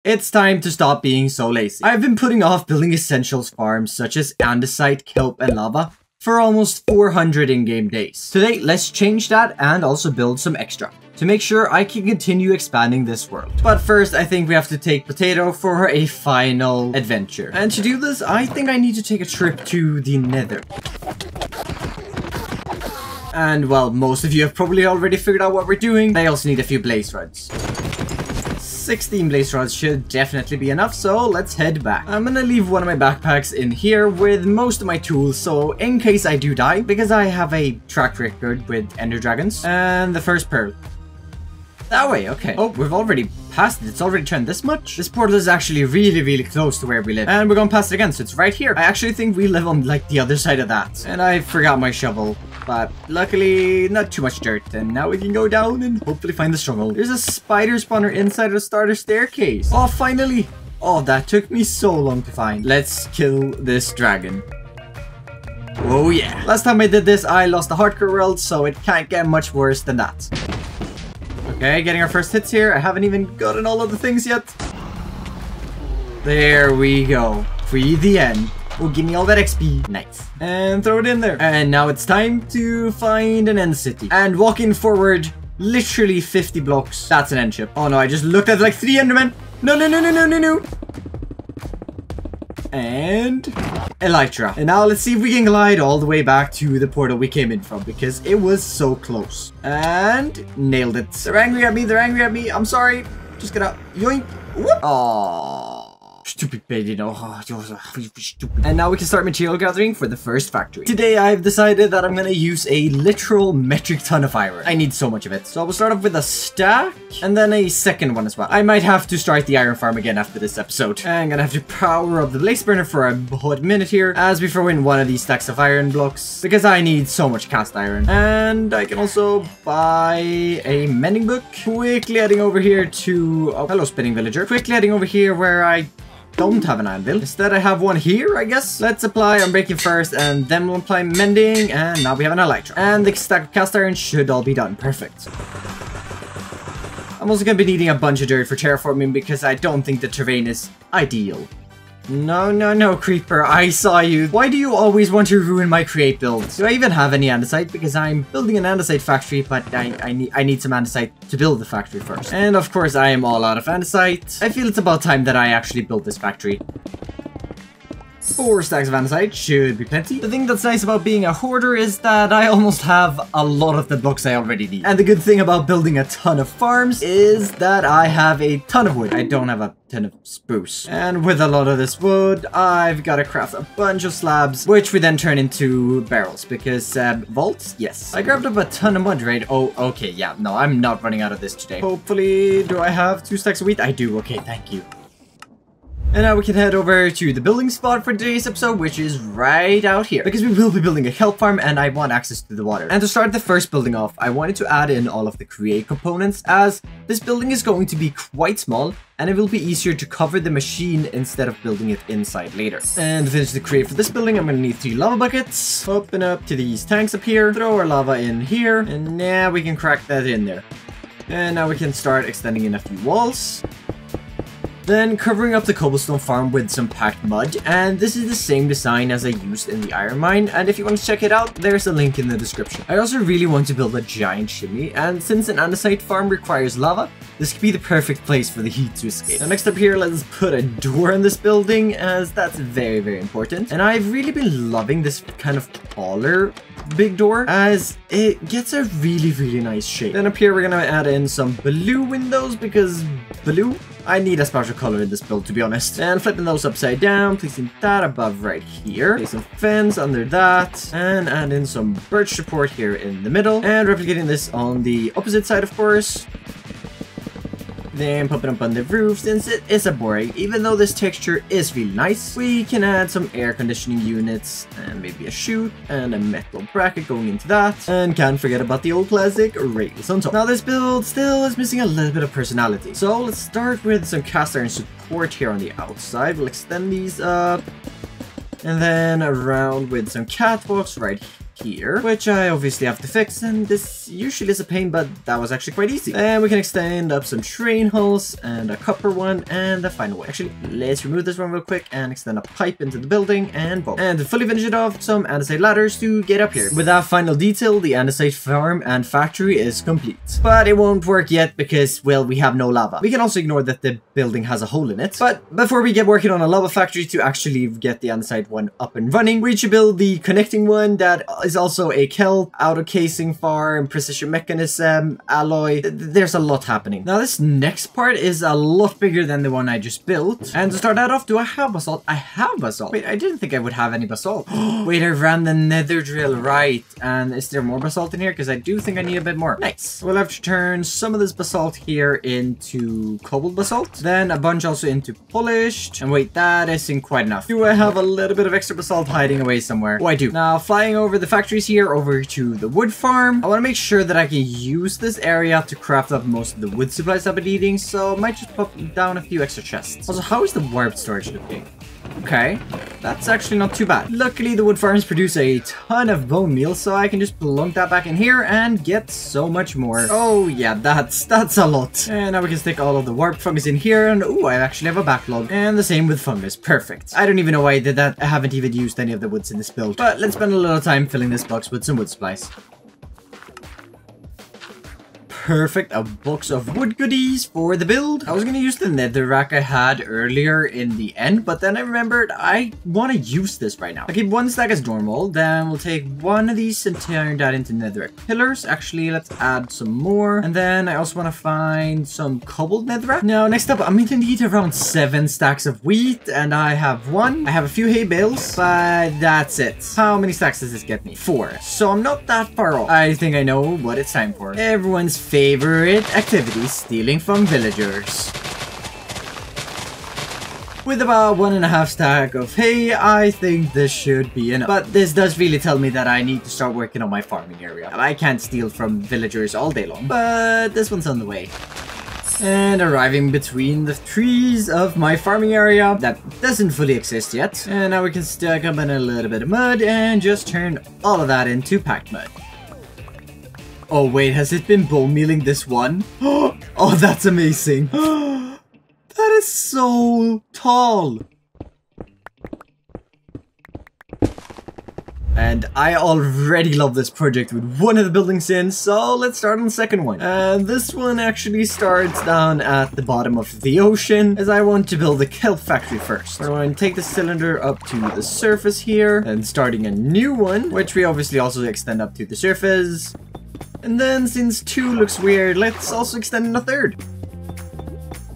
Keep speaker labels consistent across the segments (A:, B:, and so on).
A: It's time to stop being so lazy. I've been putting off building essentials farms such as andesite, kelp, and lava for almost 400 in-game days. Today, let's change that and also build some extra to make sure I can continue expanding this world. But first, I think we have to take Potato for a final adventure. And to do this, I think I need to take a trip to the Nether. And well, most of you have probably already figured out what we're doing. I also need a few blaze rods. 16 blaze rods should definitely be enough, so let's head back. I'm gonna leave one of my backpacks in here with most of my tools, so in case I do die, because I have a track record with ender dragons. And the first pearl. That way, okay. Oh, we've already passed it. It's already turned this much. This portal is actually really close to where we live. And we're going past it again, so it's right here. I actually think we live on, like, the other side of that. And I forgot my shovel. But luckily, not too much dirt. And now we can go down and hopefully find the stronghold. There's a spider spawner inside the starter staircase. Oh, finally. Oh, that took me so long to find. Let's kill this dragon. Oh, yeah. Last time I did this, I lost the hardcore world, so it can't get much worse than that. Okay, getting our first hits here. I haven't even gotten all of the things yet. There we go. Free the end. Oh, give me all that XP. Nice. And throw it in there. And now it's time to find an end city. And walking forward, literally 50 blocks. That's an end ship. Oh no, I just looked at like 3 endermen. No. And elytra. And now let's see if we can glide all the way back to the portal we came in from, because it was so close. And nailed it. They're angry at me. They're angry at me. I'm sorry. Just gonna yoink. Whoop. Aww. Stupid bed, you know. Oh, you're stupid. And now we can start material gathering for the first factory. Today I've decided that I'm gonna use a literal metric ton of iron. I need so much of it. So I will start off with a stack and then a second one as well. I might have to start the iron farm again after this episode. I'm gonna have to power up the blaze burner for a hot minute here as we throw in one of these stacks of iron blocks because I need so much cast iron. And I can also buy a mending book. Quickly heading over here to... Oh, hello spinning villager. Quickly heading over here where I don't have an anvil. Instead, I have one here, I guess. Let's apply unbreaking first, and then we'll apply mending, and now we have an elytra. And the stack of cast iron should all be done. Perfect. I'm also going to be needing a bunch of dirt for terraforming because I don't think the terrain is ideal. No, creeper. I saw you. Why do you always want to ruin my create builds? Do I even have any andesite? Because I'm building an andesite factory, but I need some andesite to build the factory first. And of course, I am all out of andesite. I feel it's about time that I actually build this factory. 4 stacks of andesite should be plenty. The thing that's nice about being a hoarder is that I almost have a lot of the blocks I already need. And the good thing about building a ton of farms is that I have a ton of wood. I don't have a ton of spruce. And with a lot of this wood, I've got to craft a bunch of slabs, which we then turn into barrels because vaults? Yes. I grabbed up a ton of mud, right? Oh, okay, yeah. No, I'm not running out of this today. Hopefully, do I have 2 stacks of wheat? I do. Okay, thank you. And now we can head over to the building spot for today's episode, which is right out here. Because we will be building a kelp farm and I want access to the water. And to start the first building off, I wanted to add in all of the create components as this building is going to be quite small and it will be easier to cover the machine instead of building it inside later. And to finish the create for this building, I'm going to need 3 lava buckets. Open up to these tanks up here, throw our lava in here, and now we can crack that in there. And now we can start extending in a few walls. Then covering up the cobblestone farm with some packed mud, and this is the same design as I used in the iron mine, and if you want to check it out, there's a link in the description. I also really want to build a giant chimney, and since an andesite farm requires lava, this could be the perfect place for the heat to escape. Now next up here, let's put a door in this building, as that's very important. And I've really been loving this kind of taller big door, as it gets a really nice shape. Then up here, we're gonna add in some blue windows, because blue? I need a special color in this build, to be honest. And flipping those upside down, placing that above right here. Place some fence under that. And add in some birch support here in the middle. And replicating this on the opposite side, of course. Then pop it up on the roof. Since it is a boring, even though this texture is really nice, we can add some air conditioning units and maybe a chute and a metal bracket going into that. And can't forget about the old classic rails on top. Now this build still is missing a little bit of personality. So let's start with some cast iron support here on the outside. We'll extend these up and then around with some catwalks right here, which I obviously have to fix, and this usually is a pain, but that was actually quite easy. And we can extend up some train hulls, and a copper one, and a final one. Actually, let's remove this one real quick, and extend a pipe into the building, and boom. And to fully finish it off, some andesite ladders to get up here. With that final detail, the andesite farm and factory is complete. But it won't work yet because, well, we have no lava. We can also ignore that the building has a hole in it. But before we get working on a lava factory to actually get the andesite one up and running, we should build the connecting one that is also a kelp, auto casing farm, precision mechanism, alloy. There's a lot happening. Now this next part is a lot bigger than the one I just built. And to start that off, do I have basalt? I have basalt. Wait, I didn't think I would have any basalt. Wait, I ran the nether drill right. And is there more basalt in here? Because I do think I need a bit more. Nice. We'll have to turn some of this basalt here into cobbled basalt. Then a bunch also into polished. And wait, that isn't quite enough. Do I have a little bit of extra basalt hiding away somewhere? Oh, I do. Now, flying over the factories here over to the wood farm, I want to make sure that I can use this area to craft up most of the wood supplies I've been needing, so I might just pop down a few extra chests. Also, how is the warp storage looking? Okay, that's actually not too bad. Luckily, the wood farms produce a ton of bone meal, so I can just plunk that back in here and get so much more. Oh yeah, that's a lot. And now we can stick all of the warp fungus in here, and ooh, I actually have a backlog. And the same with fungus, perfect. I don't even know why I did that. I haven't even used any of the woods in this build. But let's spend a little time filling this box with some wood supplies. Perfect, a box of wood goodies for the build. I was gonna use the nether rack I had earlier in the end, but then I remembered I want to use this right now. I'll keep one stack as normal, then we'll take one of these and turn that into netherrack pillars. Actually, let's add some more. And then I also want to find some cobbled netherrack. Now, next up, I'm going to need around 7 stacks of wheat, and I have 1. I have a few hay bales, but that's it. How many stacks does this get me? 4. So I'm not that far off. I think I know what it's time for. Everyone's favorite activity, stealing from villagers. With about 1.5 stack of hay, I think this should be enough. But this does really tell me that I need to start working on my farming area. I can't steal from villagers all day long, but this one's on the way. And arriving between the trees of my farming area that doesn't fully exist yet. And now we can stack up in a little bit of mud and just turn all of that into packed mud. Oh wait, has it been bone mealing this one? Oh, that's amazing. That is so tall. And I already love this project with one of the buildings in, so let's start on the second one. And this one actually starts down at the bottom of the ocean, as I want to build a kelp factory first. We're going to take the cylinder up to the surface here, and starting a new one, which we obviously also extend up to the surface. And then, since 2 looks weird, let's also extend a third.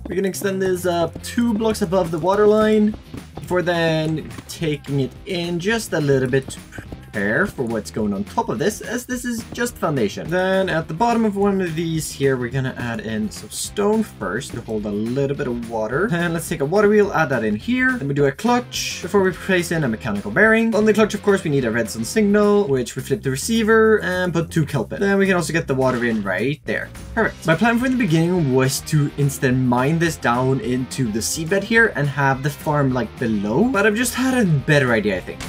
A: We're gonna extend this up 2 blocks above the waterline, before then taking it in just a little bit to prepare for what's going on top of this, as this is just foundation. Then at the bottom of one of these here, we're gonna add in some stone first to hold a little bit of water. And let's take a water wheel, add that in here. Then we do a clutch before we place in a mechanical bearing. On the clutch, of course, we need a redstone signal, which we flip the receiver and put 2 kelp in. Then we can also get the water in right there. Perfect. My plan from the beginning was to instead mine this down into the seabed here and have the farm like below, but I've just had a better idea, I think.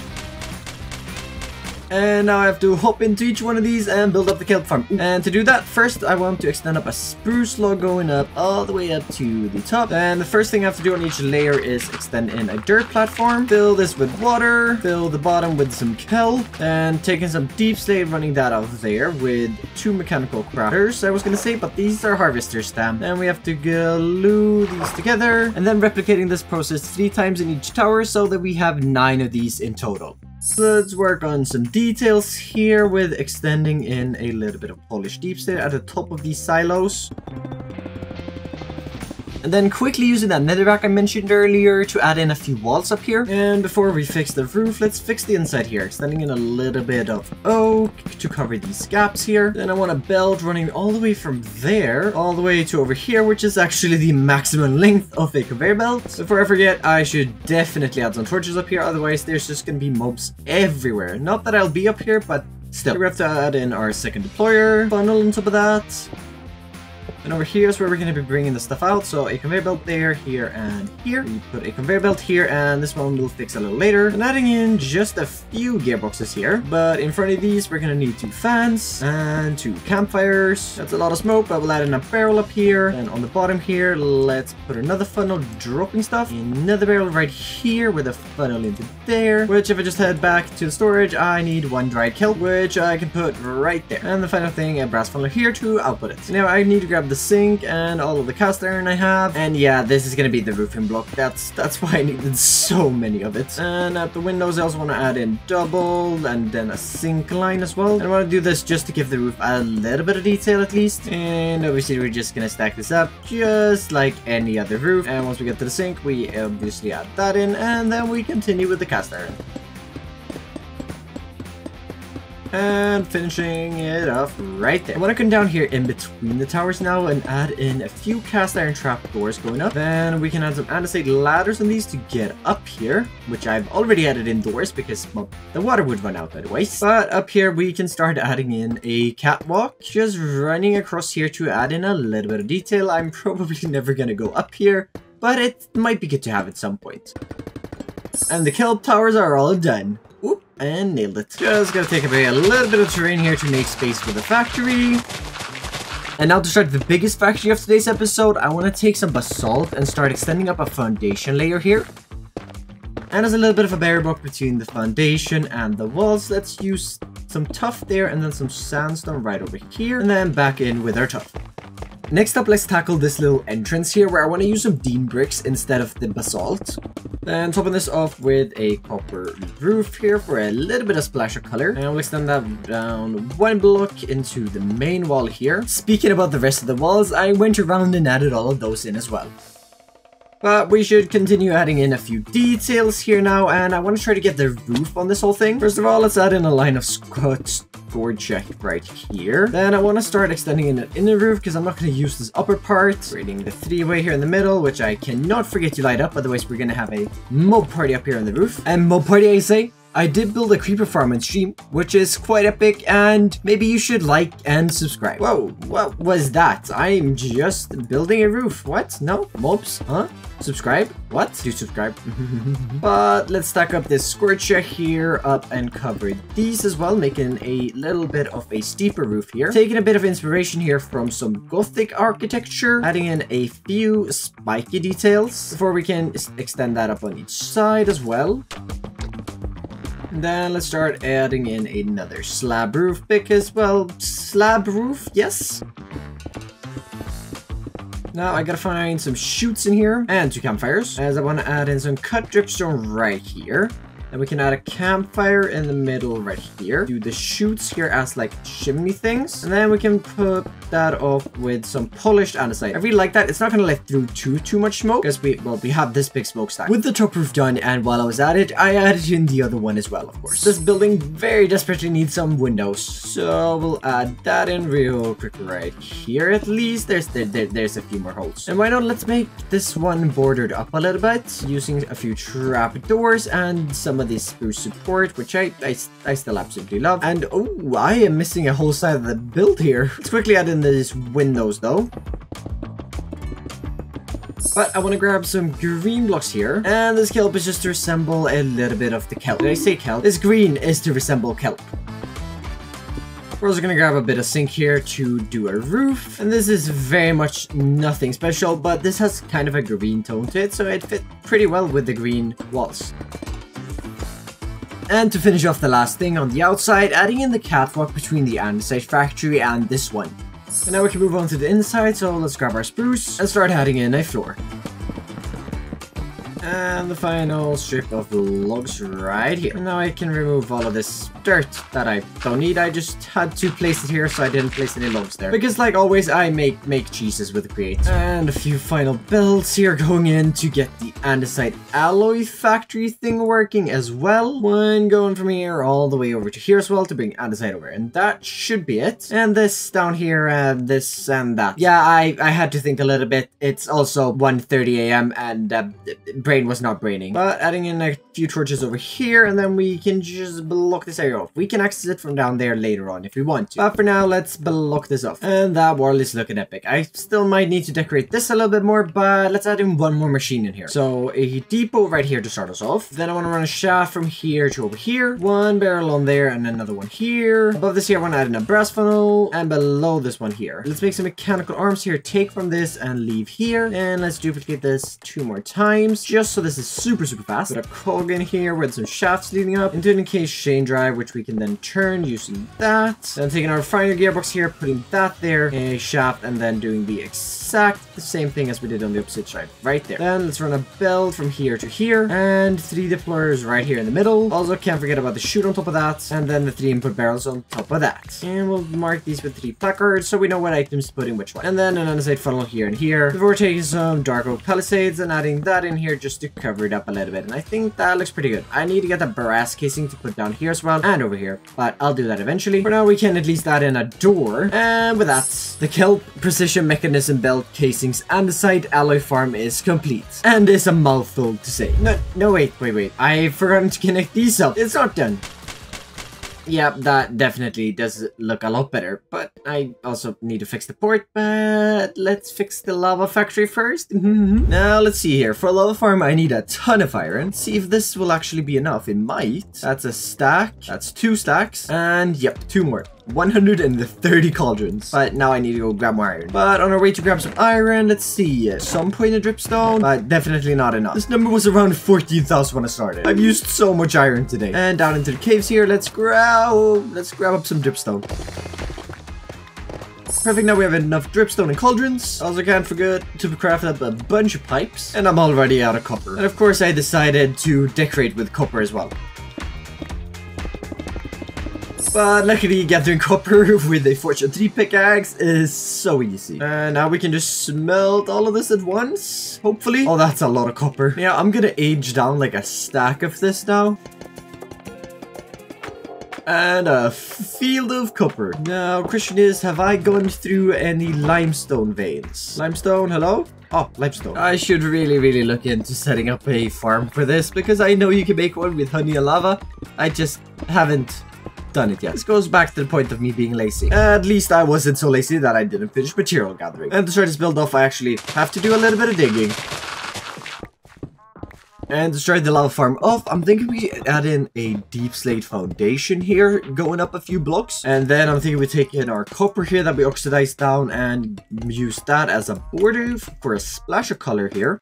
A: And now I have to hop into each one of these and build up the kelp farm. And to do that, first I want to extend up a spruce log going up all the way up to the top. And the first thing I have to do on each layer is extend in a dirt platform. Fill this with water. Fill the bottom with some kelp. And taking some deep slate, running that out there with 2 mechanical crafters, I was gonna say, but these are harvesters, damn. Then we have to glue these together. And then replicating this process 3 times in each tower so that we have 9 of these in total. Let's work on some details here with extending in a little bit of polished deep slate at the top of these silos. And then quickly using that netherrack I mentioned earlier to add in a few walls up here. And before we fix the roof, let's fix the inside here. Extending in a little bit of oak to cover these gaps here. Then I want a belt running all the way from there, all the way to over here, which is actually the maximum length of a conveyor belt. Before I forget, I should definitely add some torches up here, otherwise there's just gonna be mobs everywhere. Not that I'll be up here, but still. We have to add in our second deployer, funnel on top of that. And over here is where we're going to be bringing the stuff out. So a conveyor belt there, here, and here. We put a conveyor belt here, and this one we'll fix a little later. And adding in just a few gearboxes here. But in front of these, we're going to need 2 fans and 2 campfires. That's a lot of smoke, but we'll add in a barrel up here. And on the bottom here, let's put another funnel dropping stuff. Another barrel right here with a funnel into there. Which, if I just head back to the storage, I need 1 dried kelp, which I can put right there. And the final thing, a brass funnel here to output it. So now I need to grab the sink and all of the cast iron I have. And yeah, this is gonna be the roofing block. That's why I needed so many of it. And at the windows, I also want to add in double and then a sink line as well. And I want to do this just to give the roof a little bit of detail at least. And obviously, we're just gonna stack this up just like any other roof. And once we get to the sink, we obviously add that in, and then we continue with the cast iron. And finishing it off right there. I want to come down here in between the towers now and add in a few cast iron trapdoors going up. Then we can add some andesite ladders on these to get up here, which I've already added indoors because, well, the water would run out otherwise. But up here we can start adding in a catwalk, just running across here to add in a little bit of detail. I'm probably never going to go up here, but it might be good to have at some point. And the kelp towers are all done. Oop, and nailed it. Just gotta take away a little bit of terrain here to make space for the factory. And now to start the biggest factory of today's episode, I want to take some basalt and start extending up a foundation layer here. And as a little bit of a barrier block between the foundation and the walls, let's use some tuff there and then some sandstone right over here. And then back in with our tuff. Next up, let's tackle this little entrance here where I want to use some beam bricks instead of the basalt. Then topping this off with a copper roof here for a little bit of splash of color. And we'll extend that down 1 block into the main wall here. Speaking about the rest of the walls, I went around and added all of those in as well. But we should continue adding in a few details here now, and I want to try to get the roof on this whole thing. First of all, let's add in a line of scored check right here. Then I want to start extending in an inner roof because I'm not going to use this upper part. Creating the 3-way here in the middle, which I cannot forget to light up, otherwise we're going to have a mob party up here on the roof. And mob party, I say? I did build a creeper farm on stream, which is quite epic, and maybe you should like and subscribe. Whoa, what was that? I'm just building a roof. What? No? Mobs? Huh? Subscribe? What? Do subscribe. But let's stack up this squirt check here up and cover these as well, making a little bit of a steeper roof here. Taking a bit of inspiration here from some Gothic architecture, adding in a few spiky details before we can extend that up on each side as well. Then let's start adding in another slab roof because, well, slab roof, yes. Now I gotta find some chutes in here and 2 campfires, as I want to add in some cut dripstone right here. And we can add a campfire in the middle right here. Do the chutes here as like chimney things. And then we can put that off with some polished andesite. I really like that. It's not going to let through too much smoke because we have this big smokestack. With the top roof done, and while I was at it, I added in the other one as well, of course. This building very desperately needs some windows. So we'll add that in real quick right here at least. There's a few more holes. And why not, let's make this one bordered up a little bit using a few trap doors and some of this spruce support, which I still absolutely love. And oh, I am missing a whole side of the build here. Let's quickly add in these windows though. But I want to grab some green blocks here. And this kelp is just to resemble a little bit of the kelp. Did I say kelp? This green is to resemble kelp. We're also going to grab a bit of sink here to do a roof. And this is very much nothing special, but this has kind of a green tone to it, so it fit pretty well with the green walls. And to finish off the last thing on the outside, adding in the catwalk between the Andesite Factory and this one. And now we can move on to the inside, so let's grab our spruce and start adding in a floor. And the final strip of logs right here. And now I can remove all of this dirt that I don't need. I just had to place it here, so I didn't place any logs there. Because like always, I make cheeses with the create. And a few final builds here going in to get the Andesite Alloy Factory thing working as well. One going from here all the way over to here as well to bring andesite over. And that should be it. And this down here, this and that. Yeah, I had to think a little bit. It's also 1:30 a.m. and brain was not braining. But adding in a few torches over here, and then we can just block this area off. We can access it from down there later on if we want to. But for now, let's block this off. And that wall is looking epic. I still might need to decorate this a little bit more, but let's add in one more machine in here. So a depot right here to start us off. Then I want to run a shaft from here to over here. One barrel on there and another one here. Above this here, I want to add in a brass funnel, and below this one here. Let's make some mechanical arms here. Take from this and leave here. And let's duplicate this 2 more times, just so this is super fast. Put a cog in here with some shafts leading up into an encased chain drive, which we can then turn using that. Then taking our refinery gearbox here, putting that there, a shaft, and then doing the exact same thing as we did on the opposite side, right there. Then let's run a belt from here to here, and 3 deployers right here in the middle. Also, can't forget about the chute on top of that, and then the 3 input barrels on top of that. And we'll mark these with 3 placards so we know what items to put in which one. And then an andesite funnel here and here. Before taking some dark oak palisades and adding that in here just to cover it up a little bit. And I think that looks pretty good. I need to get the brass casing to put down here as well, and over here, but I'll do that eventually. For now, we can at least add in a door. And with that, the kelp precision mechanism belt casings andesite alloy farm is complete. And it's a mouthful to say. No, wait. I've forgotten to connect these up. It's not done. Yep, that definitely does look a lot better, but I also need to fix the port, but let's fix the lava factory first. Now, let's see here. For a lava farm, I need a ton of iron. See if this will actually be enough. It might. That's a stack. That's 2 stacks. And yep, 2 more. 130 cauldrons. But now I need to go grab more iron. But on our way to grab some iron, let's see. Some pointed dripstone, but definitely not enough. This number was around 14,000 when I started. I've used so much iron today. And down into the caves here, let's grab up some dripstone. Perfect, now we have enough dripstone and cauldrons. Also can't forget to craft up a bunch of pipes. And I'm already out of copper. And of course I decided to decorate with copper as well. But luckily, gathering copper with a Fortune 3 pickaxe is so easy. And now we can just smelt all of this at once, hopefully. Oh, that's a lot of copper. Yeah, I'm gonna age down like a stack of this now. And a field of copper. Now, question is, have I gone through any limestone veins? Limestone, hello? Oh, limestone. I should really look into setting up a farm for this, because I know you can make one with honey and lava. I just haven't done it yet. This goes back to the point of me being lazy. At least I wasn't so lazy that I didn't finish material gathering. And to start this build off, I actually have to do a little bit of digging. And to start the lava farm off, I'm thinking we add in a deep slate foundation here, going up a few blocks. And then I'm thinking we take in our copper here that we oxidized down and use that as a border for a splash of color here.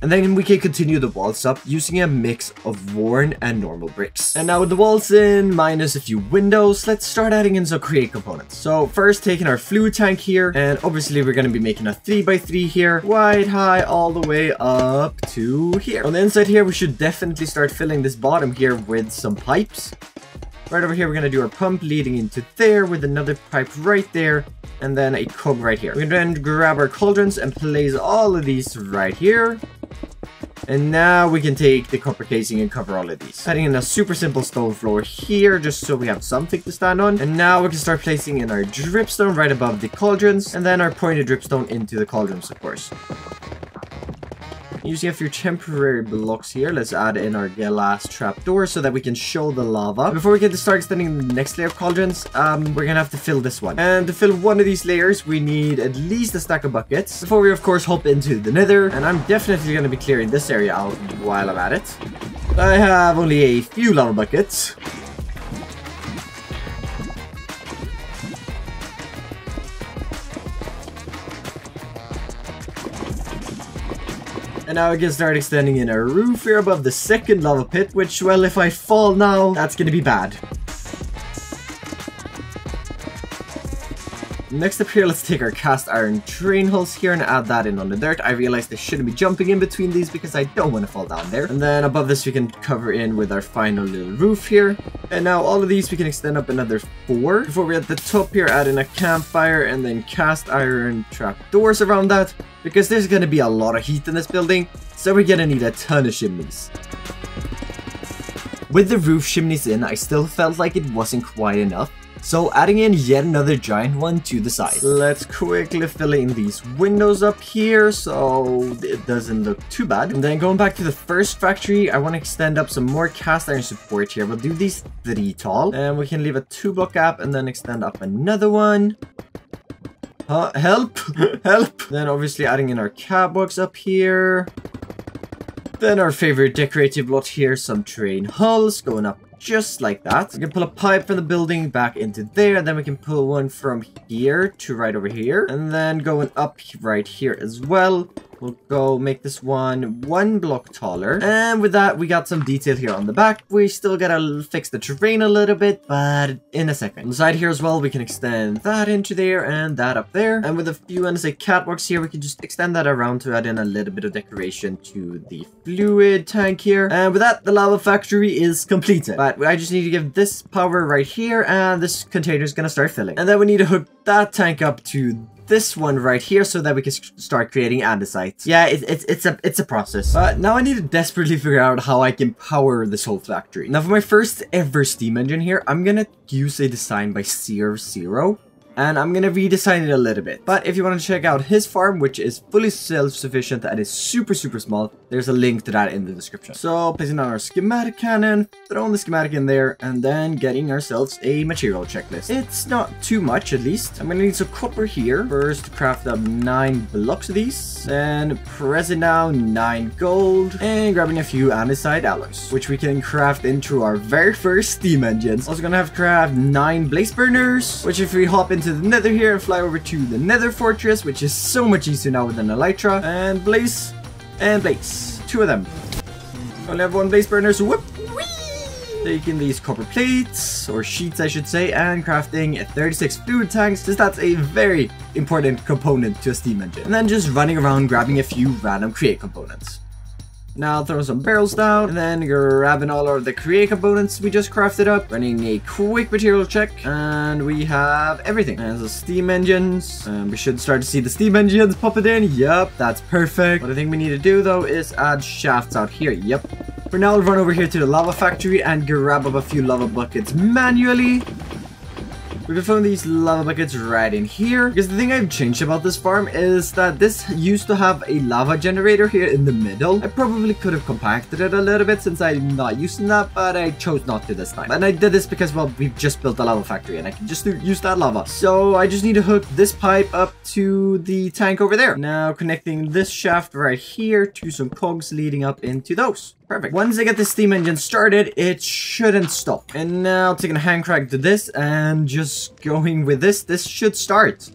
A: And then we can continue the walls up using a mix of worn and normal bricks. And now with the walls in, minus a few windows, let's start adding in some create components. So first taking our fluid tank here, and obviously we're going to be making a 3x3 here, wide, high, all the way up to here. On the inside here, we should definitely start filling this bottom here with some pipes. Right over here, we're going to do our pump leading into there with another pipe right there, and then a cog right here. We're going to then grab our cauldrons and place all of these right here. And now we can take the copper casing and cover all of these. Adding in a super simple stone floor here, just so we have something to stand on. And now we can start placing in our dripstone right above the cauldrons, and then our pointed dripstone into the cauldrons, of course. Using a few temporary blocks here, let's add in our glass trapdoor so that we can show the lava. Before we get to start extending the next layer of cauldrons, we're gonna have to fill this one. And to fill one of these layers, we need at least a stack of buckets before we, of course, hop into the nether. And I'm definitely gonna be clearing this area out while I'm at it. I have only a few lava buckets. And now I can start extending in a roof here above the second lava pit, which, well, if I fall now, that's gonna be bad. Next up here, let's take our cast iron train hulls here and add that in on the dirt. I realized I shouldn't be jumping in between these because I don't want to fall down there. And then above this, we can cover in with our final little roof here. And now all of these, we can extend up another 4. Before we at the top here, add in a campfire and then cast iron trap doors around that, because there's going to be a lot of heat in this building. So we're going to need a ton of chimneys. With the roof chimneys in, I still felt like it wasn't quite enough. So adding in yet another giant one to the side. Let's quickly fill in these windows up here so it doesn't look too bad. And then going back to the first factory, I want to extend up some more cast iron support here. We'll do these 3 tall. And we can leave a 2-block gap and then extend up another one. Help! Help! Then obviously adding in our catwalks up here. Then our favorite decorative lot here, some train hulls going up just like that. We can pull a pipe from the building back into there. Then we can pull one from here to right over here. And then going up right here as well. We'll go make this one 1 block taller. And with that, we got some detail here on the back. We still gotta fix the terrain a little bit, but in a second. On the side here as well, we can extend that into there and that up there. And with a few Andesite catwalks here, we can just extend that around to add in a little bit of decoration to the fluid tank here. And with that, the lava factory is completed. But I just need to give this power right here, and this container is gonna start filling. And then we need to hook that tank up to this one right here so that we can start creating andesite. Yeah, it's a process. But now I need to desperately figure out how I can power this whole factory. Now for my first ever steam engine here, I'm gonna use a design by Zero. And I'm gonna redesign it a little bit. But if you want to check out his farm, which is fully self-sufficient and is super small, there's a link to that in the description. So placing down our schematic cannon, throwing the schematic in there, and then getting ourselves a material checklist. It's not too much, at least. I'm gonna need some copper here. First, craft up 9 blocks of these. Then press it down, 9 gold. And grabbing a few andesite alloys, which we can craft into our very first steam engines. Also gonna have to craft 9 blaze burners, which if we hop into the nether here and fly over to the nether fortress, which is so much easier now with an elytra, and blaze and blaze, 2 of them. Only have 1 blaze burner, so whoop. Taking these copper plates, or sheets I should say, and crafting 36 fluid tanks, because that's a very important component to a steam engine. And then just running around grabbing a few random create components. Now throwing some barrels down, and then grabbing all of the create components we just crafted up, running a quick material check, and we have everything. And so steam engines, we should start to see the steam engines popping in. Yep, that's perfect. What I think we need to do though is add shafts out here. Yep. For now, I'll run over here to the lava factory and grab up a few lava buckets manually. We can fill these lava buckets right in here, because the thing I've changed about this farm is that this used to have a lava generator here in the middle. I probably could have compacted it a little bit since I'm not using that, but I chose not to this time. And I did this because, well, we've just built a lava factory and I can just use that lava. So I just need to hook this pipe up to the tank over there. Now connecting this shaft right here to some cogs leading up into those. Perfect. Once I get the steam engine started, it shouldn't stop. And now taking a hand crank to this and just going with this, this should start.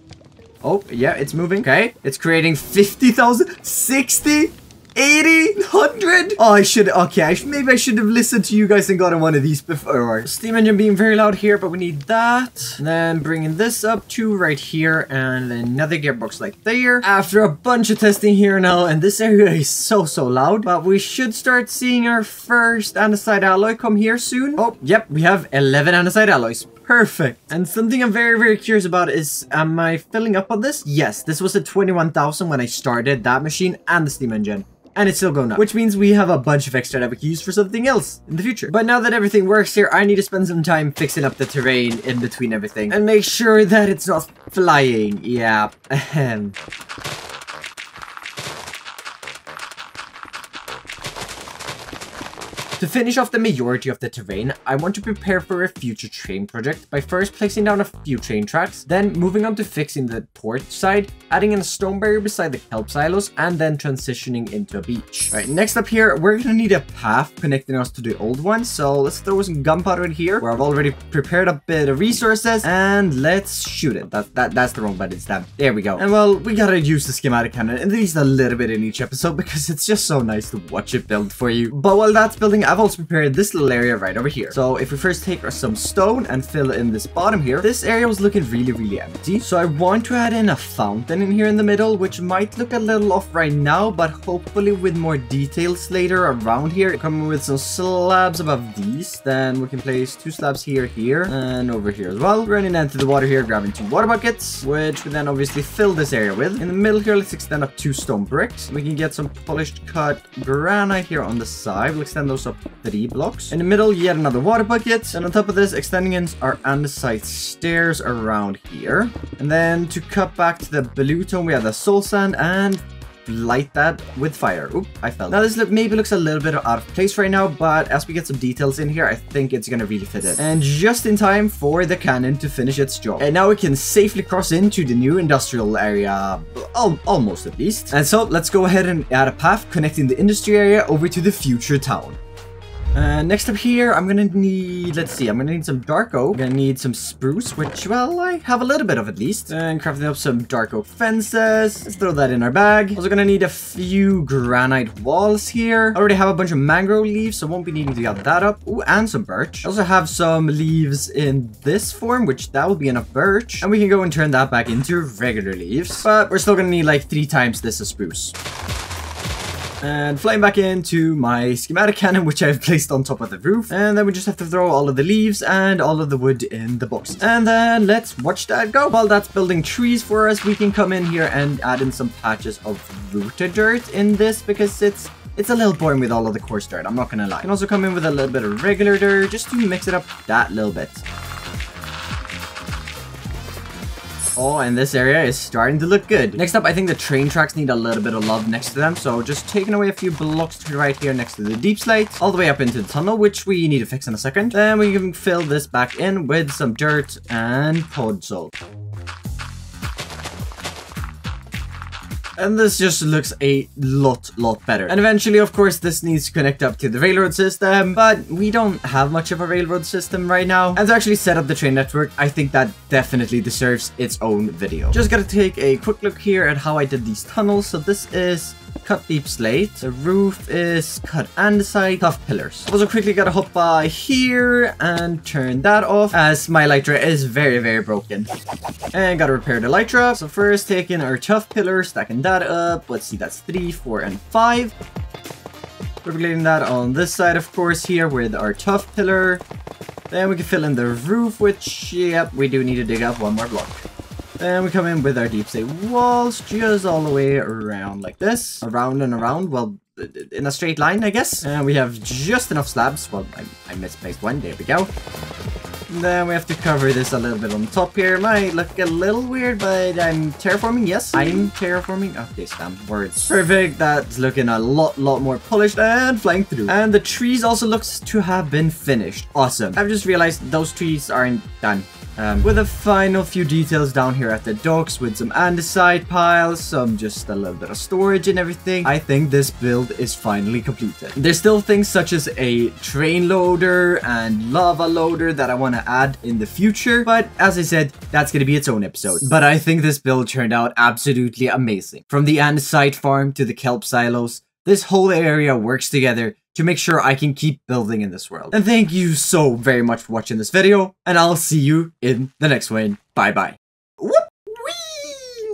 A: Oh, yeah, it's moving. Okay, it's creating 50,000, 60, 80, 100. Oh, I should, okay, maybe I should have listened to you guys and gotten one of these before. Steam engine being very loud here, but we need that. And then bringing this up to right here, and then another gearbox like there. After a bunch of testing here now, and this area is so loud, but we should start seeing our first andesite alloy come here soon. Oh, yep, we have 11 andesite alloys. Perfect. And something I'm very curious about is, am I filling up on this? Yes, this was at 21,000 when I started that machine and the steam engine. And it's still going up, which means we have a bunch of extra that we can use for something else in the future. But now that everything works here, I need to spend some time fixing up the terrain in between everything and make sure that it's not flying. Yeah. To finish off the majority of the terrain, I want to prepare for a future train project by first placing down a few train tracks, then moving on to fixing the port side, adding in a stone barrier beside the kelp silos, and then transitioning into a beach. Alright, next up here, we're gonna need a path connecting us to the old one, so let's throw some gunpowder in here, where I've already prepared a bit of resources, and let's shoot it. That's the wrong button, stab. There we go. And well, we gotta use the schematic cannon, at least a little bit in each episode, because it's just so nice to watch it build for you. But while that's building, I've also prepared this little area right over here. So if we first take some stone and fill in this bottom here, this area was looking really empty. So I want to add in a fountain in here in the middle, which might look a little off right now, but hopefully with more details later around here. Coming with some slabs above these, then we can place 2 slabs here, and over here as well. Running into the water here, grabbing 2 water buckets, which we then obviously fill this area with. In the middle here, let's extend up 2 stone bricks. We can get some polished cut granite here on the side. We'll extend those up 3 blocks. In the middle, yet another water bucket. And on top of this, extending in our andesite stairs around here. And then to cut back to the blue tone, we have the soul sand and light that with fire. Oop, I fell. Now this maybe looks a little bit out of place right now, but as we get some details in here, I think it's gonna really fit in. And just in time for the cannon to finish its job. And now we can safely cross into the new industrial area, almost at least. And so let's go ahead and add a path connecting the industry area over to the future town. Next up here, I'm gonna need, let's see, I'm gonna need some dark oak. I'm gonna need some spruce, which, well, I have a little bit of at least. And crafting up some dark oak fences. Let's throw that in our bag. Also gonna need a few granite walls here. I already have a bunch of mangrove leaves, so won't be needing to gather that up. Ooh, and some birch. I also have some leaves in this form, which that will be enough birch. And we can go and turn that back into regular leaves. But we're still gonna need like 3 times this of spruce. And flying back into my schematic cannon, which I've placed on top of the roof. And then we just have to throw all of the leaves and all of the wood in the box. And then let's watch that go. While that's building trees for us, we can come in here and add in some patches of rooted dirt in this, because it's a little boring with all of the coarse dirt, I'm not gonna lie. You can also come in with a little bit of regular dirt, just to mix it up that little bit. Oh, and this area is starting to look good. Next up, I think the train tracks need a little bit of love next to them. So just taking away a few blocks to right here next to the deep slate, all the way up into the tunnel, which we need to fix in a second. Then we can fill this back in with some dirt and podzol. And this just looks a lot better. And eventually, of course, this needs to connect up to the railroad system, but we don't have much of a railroad system right now. And to actually set up the train network, I think that definitely deserves its own video. Just gotta take a quick look here at how I did these tunnels. So this is cut deep slate. The roof is cut andesite, tough pillars. Also quickly gotta hop by here and turn that off, as my elytra is very broken. And gotta repair the elytra. So first taking our tough pillar, stacking that up. Let's see, that's 3, 4, and 5. Regulating that on this side, of course, here with our tough pillar. Then we can fill in the roof, which, yep, we do need to dig up 1 more block. Then we come in with our deep slate walls, just all the way around like this. Around and around, well, in a straight line, I guess. And we have just enough slabs. Well, I misplaced 1, there we go. Then we have to cover this a little bit on top here. Might look a little weird, but I'm terraforming. Yes, I'm terraforming. Okay, damn words. Perfect. That's looking a lot more polished and flying through. And the trees also looks to have been finished. Awesome. I've just realized those trees aren't done. With a final few details down here at the docks with some andesite piles, some just a little bit of storage and everything. I think this build is finally completed. There's still things such as a train loader and lava loader that I want to add in the future, but as I said, that's going to be its own episode. But I think this build turned out absolutely amazing. From the andesite farm to the kelp silos, this whole area works together to make sure I can keep building in this world. And thank you so very much for watching this video, and I'll see you in the next one. Bye bye.